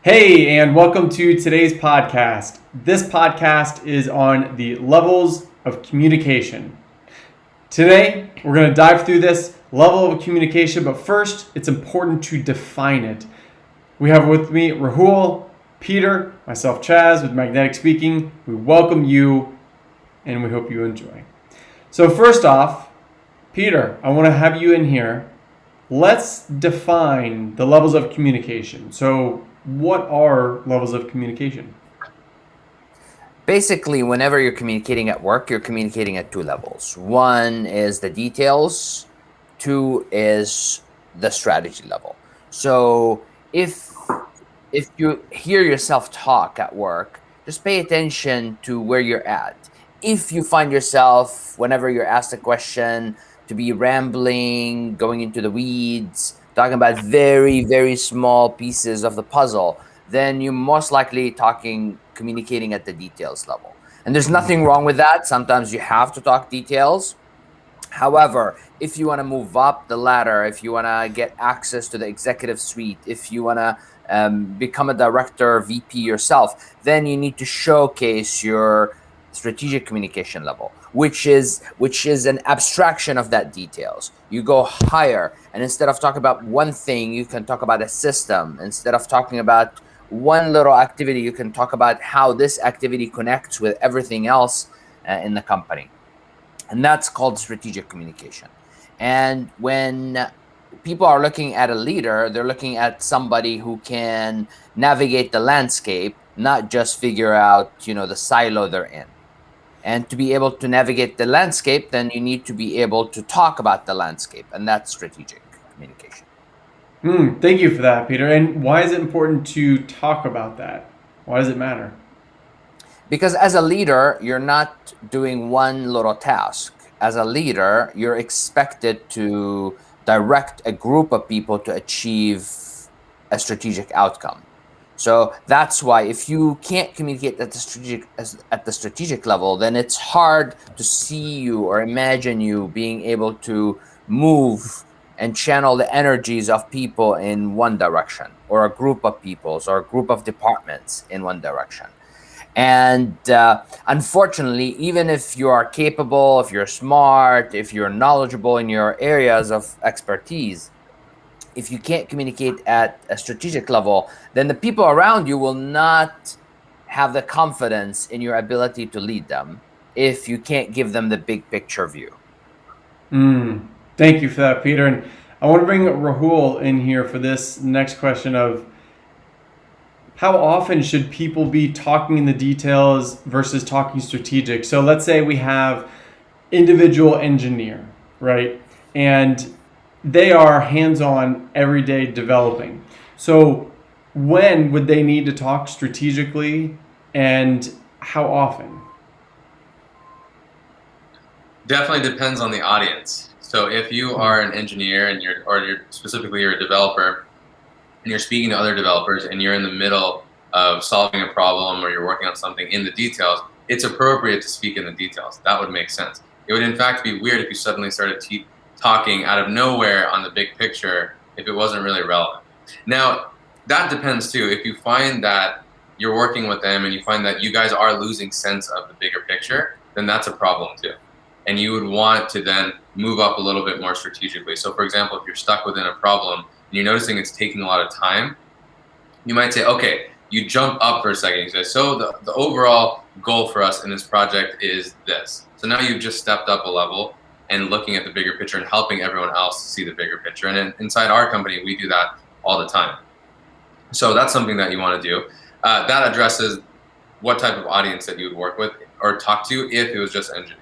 Hey, and welcome to today's podcast. This podcast is on the levels of communication. Today, we're going to dive through this level of communication, but first, it's important to define it. We have with me Rahul, Peter, myself, Chaz, with Magnetic Speaking. We welcome you, and we hope you enjoy. So, first off, Peter, I want to have you in here. Let's define the levels of communication. So, what are levels of communication? Basically, whenever you're communicating at work, you're communicating at two levels. One is the details, two is the strategy level. So if you hear yourself talk at work, just pay attention to where you're at. If you find yourself, whenever you're asked a question, to be rambling, going into the weeds, talking about very, very small pieces of the puzzle, then you're most likely communicating at the details level. And there's nothing wrong with that. Sometimes you have to talk details. However, if you want to move up the ladder, if you want to get access to the executive suite, if you want to become a director, VP yourself, then you need to showcase your strategic communication level, which is an abstraction of that details. You go higher, and instead of talking about one thing, you can talk about a system. Instead of talking about one little activity, you can talk about how this activity connects with everything else in the company. And that's called strategic communication. And when people are looking at a leader, they're looking at somebody who can navigate the landscape, not just figure out, the silo they're in. And to be able to navigate the landscape, then you need to be able to talk about the landscape, and that's strategic communication. Thank you for that, Peter. And why is it important to talk about that? Why does it matter? Because as a leader, you're not doing one little task. As a leader, you're expected to direct a group of people to achieve a strategic outcome. So that's why if you can't communicate at the strategic level, then it's hard to see you or imagine you being able to move and channel the energies of people in one direction, or a group of peoples or a group of departments in one direction. And unfortunately, even if you are capable, if you're smart, if you're knowledgeable in your areas of expertise, if you can't communicate at a strategic level, then the people around you will not have the confidence in your ability to lead them if you can't give them the big picture view. Thank you for that, Peter. And I want to bring Rahul in here for this next question of how often should people be talking in the details versus talking strategic? So let's say we have individual engineer, right? And they are hands-on everyday developing. So when would they need to talk strategically and how often? Definitely depends on the audience. So if you are an engineer and you're a developer and you're speaking to other developers and you're in the middle of solving a problem or you're working on something in the details, it's appropriate to speak in the details. That would make sense. It would in fact be weird if you suddenly started talking out of nowhere on the big picture if it wasn't really relevant. Now, that depends too. If you find that you're working with them and you find that you guys are losing sense of the bigger picture, then that's a problem too. And you would want to then move up a little bit more strategically. So for example, if you're stuck within a problem and you're noticing it's taking a lot of time, you might say, okay, you jump up for a second. You say, so the overall goal for us in this project is this. So now you've just stepped up a level and looking at the bigger picture and helping everyone else see the bigger picture. And inside our company, we do that all the time. So that's something that you want to do. That addresses what type of audience that you would work with or talk to if it was just engineering.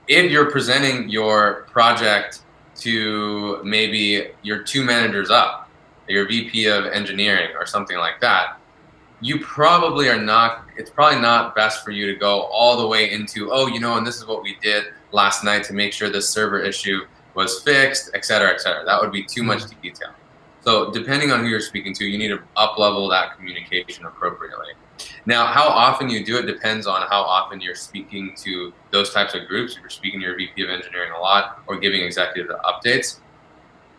If you're presenting your project to maybe your two managers up, your VP of engineering or something like that, you probably are not, it's probably not best for you to go all the way into, and this is what we did last night to make sure this server issue was fixed, et cetera, et cetera. That would be too much detail. So depending on who you're speaking to, you need to up-level that communication appropriately. Now, how often you do it depends on how often you're speaking to those types of groups. If you're speaking to your VP of engineering a lot or giving executive updates.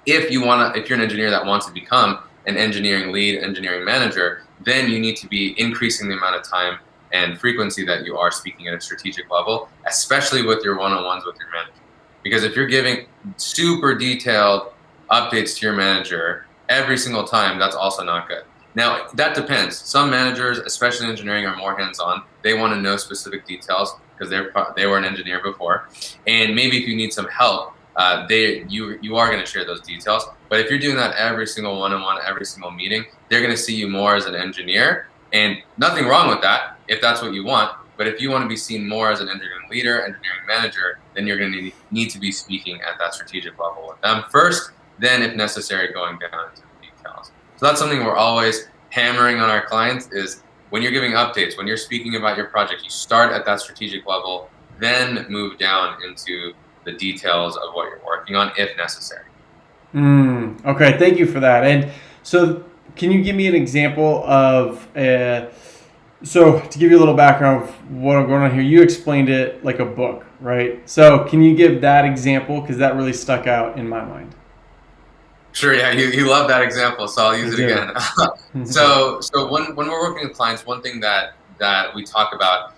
If you're an engineer that wants to become an engineering lead, engineering manager, then you need to be increasing the amount of time and frequency that you are speaking at a strategic level, especially with your one-on-ones with your manager. Because if you're giving super detailed updates to your manager every single time, that's also not good. Now, that depends. Some managers, especially in engineering, are more hands-on. They want to know specific details because they were an engineer before. And maybe if you need some help, you are going to share those details. But if you're doing that every single one-on-one, every single meeting, they're going to see you more as an engineer. And nothing wrong with that if that's what you want. But if you want to be seen more as an engineering leader, engineering manager, then you're going to need to be speaking at that strategic level with them first, then if necessary, going down into the details. So that's something we're always hammering on our clients is when you're giving updates, when you're speaking about your project, you start at that strategic level, then move down into the details of what you're working on if necessary. Okay, thank you for that. And so can you give me an example of, so to give you a little background of what I'm going on here, you explained it like a book, right? So can you give that example? Because that really stuck out in my mind. Sure, yeah, you love that example, so I'll use it again. So when we're working with clients, one thing that we talk about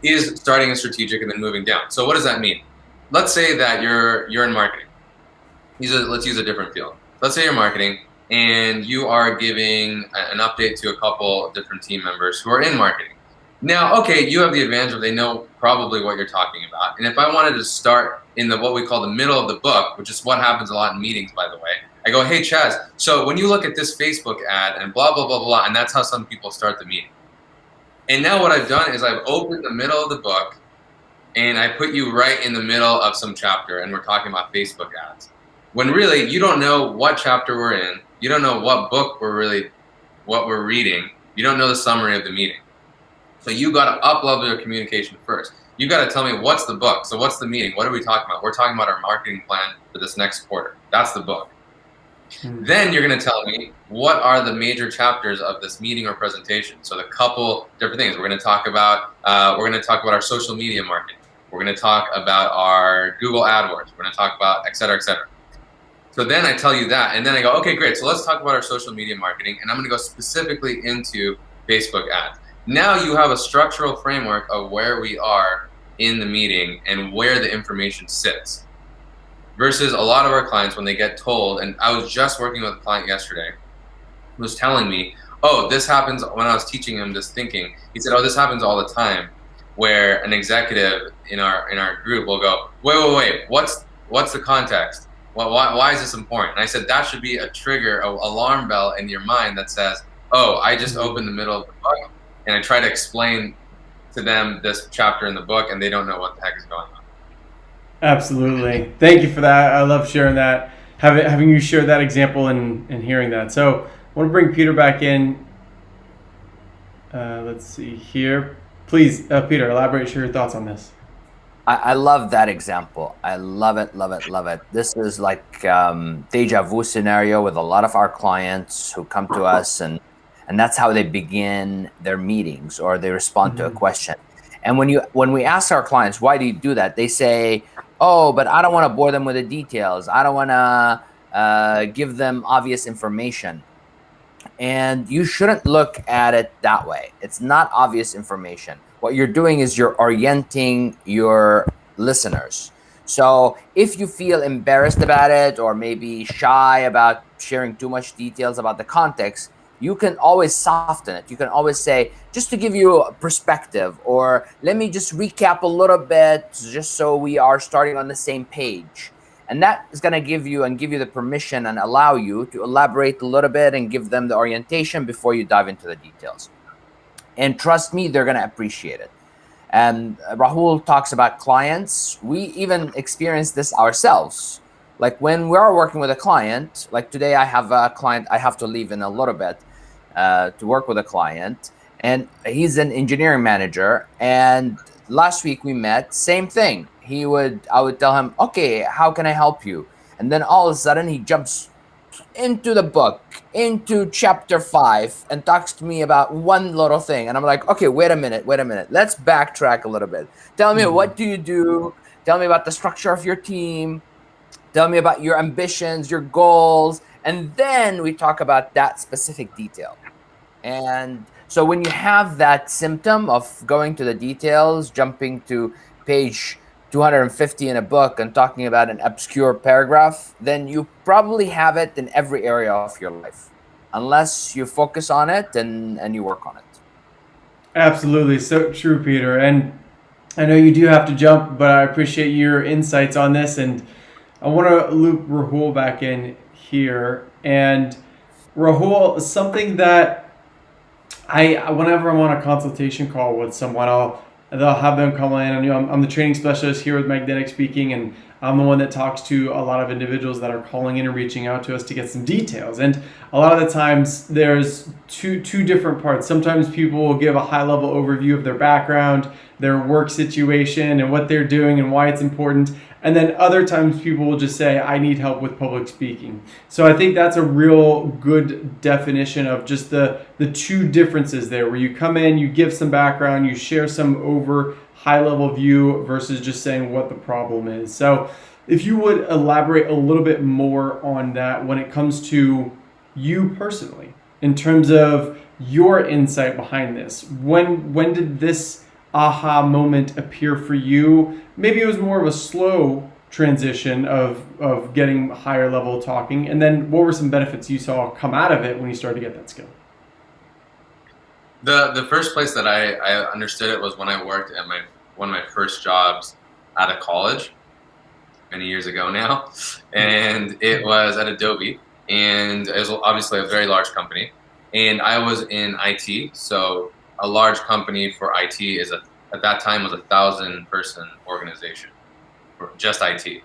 is starting a strategic and then moving down. So what does that mean? Let's say that you're in marketing. Let's use a different field. Let's say you're marketing and you are giving an update to a couple different team members who are in marketing. Now, okay, you have the advantage of they know probably what you're talking about. And if I wanted to start in what we call the middle of the book, which is what happens a lot in meetings, by the way, I go, hey, Chaz, so when you look at this Facebook ad and blah, blah, blah, blah, and that's how some people start the meeting. And now what I've done is I've opened the middle of the book and I put you right in the middle of some chapter and we're talking about Facebook ads. When really you don't know what chapter we're in, you don't know what book we're reading, you don't know the summary of the meeting. So you got to up-level your communication first. You got to tell me what's the book. So what's the meeting? What are we talking about? We're talking about our marketing plan for this next quarter. That's the book. Then you're going to tell me what are the major chapters of this meeting or presentation. So the couple different things we're going to talk about. We're going to talk about our social media marketing. We're going to talk about our Google AdWords. We're going to talk about et cetera, et cetera. So then I tell you that, and then I go, okay, great. So let's talk about our social media marketing, and I'm going to go specifically into Facebook ads. Now you have a structural framework of where we are in the meeting and where the information sits. Versus a lot of our clients when they get told, and I was just working with a client yesterday who was telling me, oh, this happens when I was teaching him this thinking. He said, oh, this happens all the time where an executive in our group will go, wait, what's the context? Why is this important? And I said, that should be a trigger, an alarm bell in your mind that says, oh, I just opened the middle of the book and I try to explain to them this chapter in the book and they don't know what the heck is going on. Absolutely. Thank you for that. I love sharing that, having you share that example and hearing that. So I want to bring Peter back in. Let's see here. Please, Peter, elaborate, share your thoughts on this. I love that example. I love it, love it, love it. This is like deja vu scenario with a lot of our clients who come to us and that's how they begin their meetings or they respond to a question. And when we ask our clients, why do you do that? They say, oh, but I don't want to bore them with the details. I don't want to give them obvious information. And you shouldn't look at it that way. It's not obvious information. What you're doing is you're orienting your listeners. So if you feel embarrassed about it or maybe shy about sharing too much details about the context, you can always soften it. You can always say, just to give you a perspective, or let me just recap a little bit just so we are starting on the same page. And that is going to give you the permission and allow you to elaborate a little bit and give them the orientation before you dive into the details. And trust me, they're going to appreciate it. And Rahul talks about clients. We even experience this ourselves. Like when we are working with a client, like today I have a client, I have to leave in a little bit to work with a client. And he's an engineering manager. And last week we met, same thing. I would tell him, okay, how can I help you? And then all of a sudden he jumps into the book, into chapter 5 and talks to me about one little thing. And I'm like, okay, wait a minute. Let's backtrack a little bit. Tell me, what do you do? Tell me about the structure of your team. Tell me about your ambitions, your goals. And then we talk about that specific detail. And so when you have that symptom of going to the details, jumping to page 250 in a book and talking about an obscure paragraph, then you probably have it in every area of your life, unless you focus on it and you work on it. Absolutely, so true, Peter. And I know you do have to jump, but I appreciate your insights on this. And I want to loop Rahul back in here. And Rahul, something that whenever I'm on a consultation call with someone, they'll have them come in, and I'm the training specialist here with Magnetic Speaking, and I'm the one that talks to a lot of individuals that are calling in and reaching out to us to get some details. And a lot of the times there's two different parts. Sometimes people will give a high level overview of their background, their work situation, and what they're doing and why it's important. And then other times people will just say, I need help with public speaking. So I think that's a real good definition of just the two differences there, where you come in, you give some background, you share some over high level view versus just saying what the problem is. So if you would elaborate a little bit more on that when it comes to you personally, in terms of your insight behind this, when did this aha moment appear for you? Maybe it was more of a slow transition of getting higher level talking, and then what were some benefits you saw come out of it when you started to get that skill? The first place that I understood it was when I worked at one of my first jobs out of college many years ago now, and it was at Adobe, and it was obviously a very large company, and I was in IT. So a large company for IT at that time was 1,000-person organization for just IT,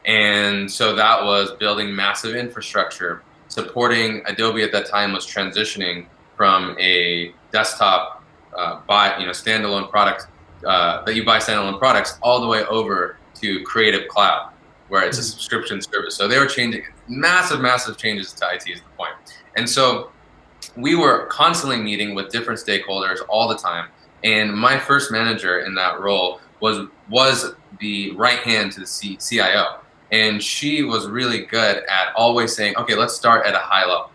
and so that was building massive infrastructure. Supporting Adobe at that time was transitioning from a desktop standalone product that you buy standalone products all the way over to Creative Cloud, where it's a subscription service. So they were changing massive changes to IT is the point. And so we were constantly meeting with different stakeholders all the time. And my first manager in that role was the right hand to the CIO. And she was really good at always saying, okay, let's start at a high level.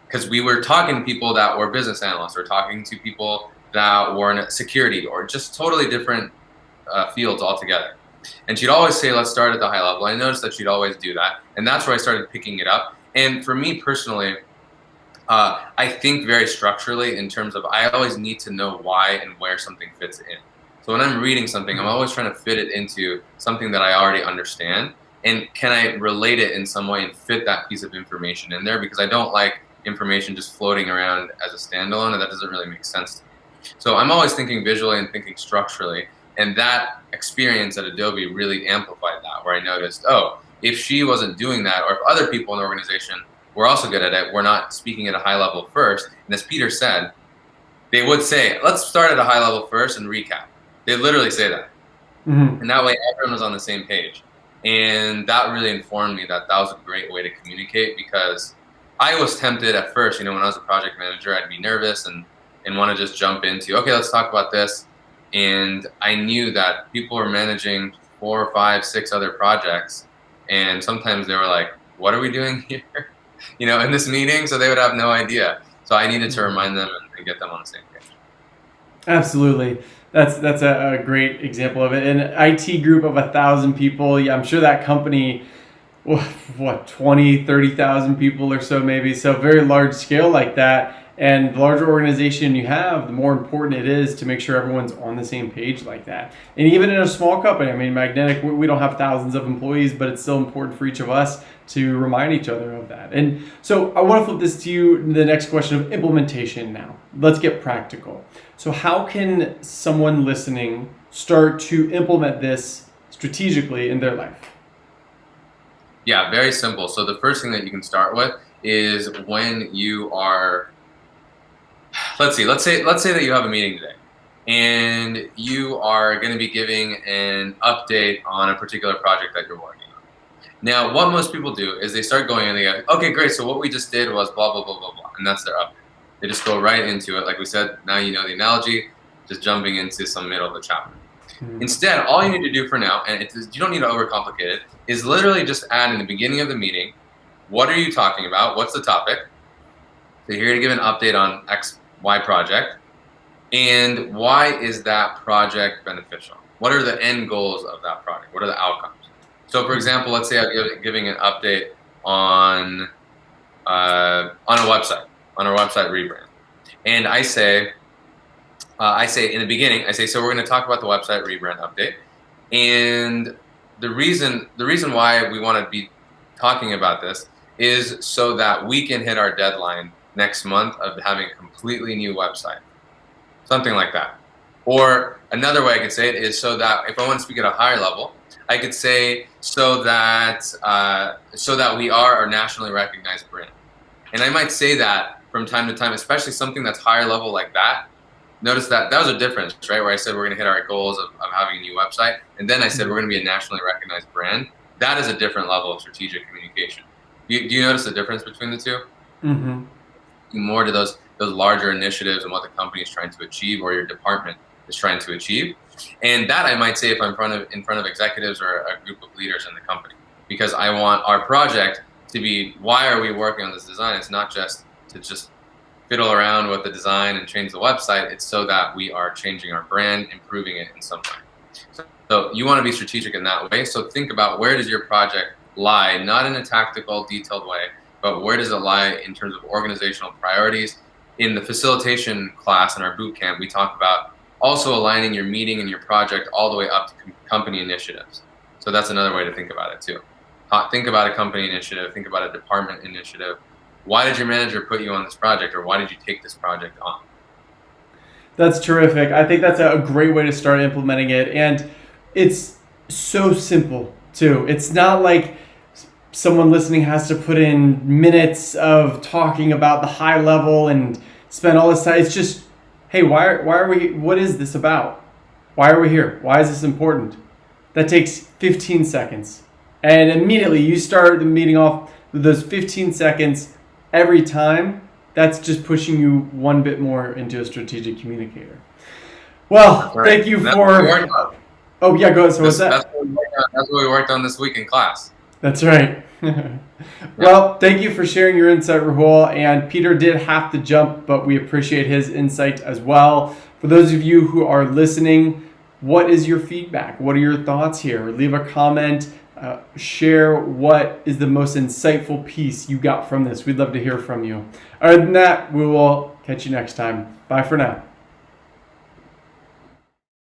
Because we were talking to people that were business analysts, or talking to people that were in security, or just totally different fields altogether. And she'd always say, let's start at the high level. I noticed that she'd always do that. And that's where I started picking it up. And for me personally, I think very structurally in terms of I always need to know why and where something fits in. So when I'm reading something, I'm always trying to fit it into something that I already understand. And can I relate it in some way and fit that piece of information in there? Because I don't like information just floating around as a standalone, and that doesn't really make sense to me. So I'm always thinking visually and thinking structurally, and that experience at Adobe really amplified that, where I noticed, oh, if she wasn't doing that, or if other people in the organization were also good at it, we're not speaking at a high level first. And as Peter said, they would say, let's start at a high level first and recap. They literally say that. Mm-hmm. And that way everyone was on the same page. And that really informed me that was a great way to communicate, because I was tempted at first, when I was a project manager, I'd be nervous and want to just jump into, okay, let's talk about this. And I knew that people were managing 4, 5, 6 other projects. And sometimes they were like, what are we doing here? In this meeting? So they would have no idea. So I needed to remind them and get them on the same page. Absolutely. That's a great example of it. An IT group of 1,000 people. Yeah, I'm sure that company, 20, 30,000 people or so maybe. So very large scale like that. And the larger organization you have, the more important it is to make sure everyone's on the same page like that. And even in a small company, Magnetic, we don't have thousands of employees, but it's still important for each of us to remind each other of that. And so I want to flip this to you, the next question of implementation now. Let's get practical. So how can someone listening start to implement this strategically in their life? Yeah, very simple. So the first thing that you can start with is when you are, let's say that you have a meeting today and you are going to be giving an update on a particular project that you're working on. Now, what most people do is they start going and they go, okay, great. So what we just did was blah, blah, blah, blah, blah. And that's their update. They just go right into it. Like we said, now you know the analogy, just jumping into some middle of the chapter. Mm-hmm. Instead, all you need to do for now, and you don't need to overcomplicate it, is literally just add in the beginning of the meeting what are you talking about? What's the topic? So you're here to give an update on X, Y project. And why is that project beneficial? What are the end goals of that project? What are the outcomes? So for example, let's say I'm giving an update on a website, on our website rebrand. And I say in the beginning, so we're going to talk about the website rebrand update. And the reason why we want to be talking about this is so that we can hit our deadline next month of having a completely new website. Something like that. Or another way I could say it is so that if I want to speak at a higher level, I could say so that we are a nationally recognized brand. And I might say that from time to time, especially something that's higher level like that. Notice that was a difference, right? Where I said we're going to hit our goals of having a new website. And then I said we're going to be a nationally recognized brand. That is a different level of strategic communication. Do you notice the difference between the two? Mm-hmm. More to those larger initiatives and what the company is trying to achieve or your department is trying to achieve. And that I might say if I'm in front of executives or a group of leaders in the company, because I want our project to be, why are we working on this design? It's not just to fiddle around with the design and change the website. It's so that we are changing our brand, improving it in some way. So you want to be strategic in that way. So think about, where does your project lie, not in a tactical, detailed way, but where does it lie in terms of organizational priorities? In the facilitation class in our boot camp, we talk about also aligning your meeting and your project all the way up to company initiatives. So that's another way to think about it too. Think about a company initiative, think about a department initiative. Why did your manager put you on this project, or why did you take this project on? That's terrific. I think that's a great way to start implementing it. And it's so simple too. It's not like someone listening has to put in minutes of talking about the high level and spend all this time. It's just, hey, why are we, what is this about? Why are we here? Why is this important? That takes 15 seconds. And immediately you start the meeting off with those 15 seconds every time. That's just pushing you one bit more into a strategic communicator. Well, right. Thank you for... Oh, yeah, go ahead. So what's that? That's what we worked on this week in class. That's right. Well, thank you for sharing your insight, Rahul. And Peter did have to jump, but we appreciate his insight as well. For those of you who are listening, what is your feedback? What are your thoughts here? Leave a comment. Share what is the most insightful piece you got from this. We'd love to hear from you. Other than that, we will catch you next time. Bye for now.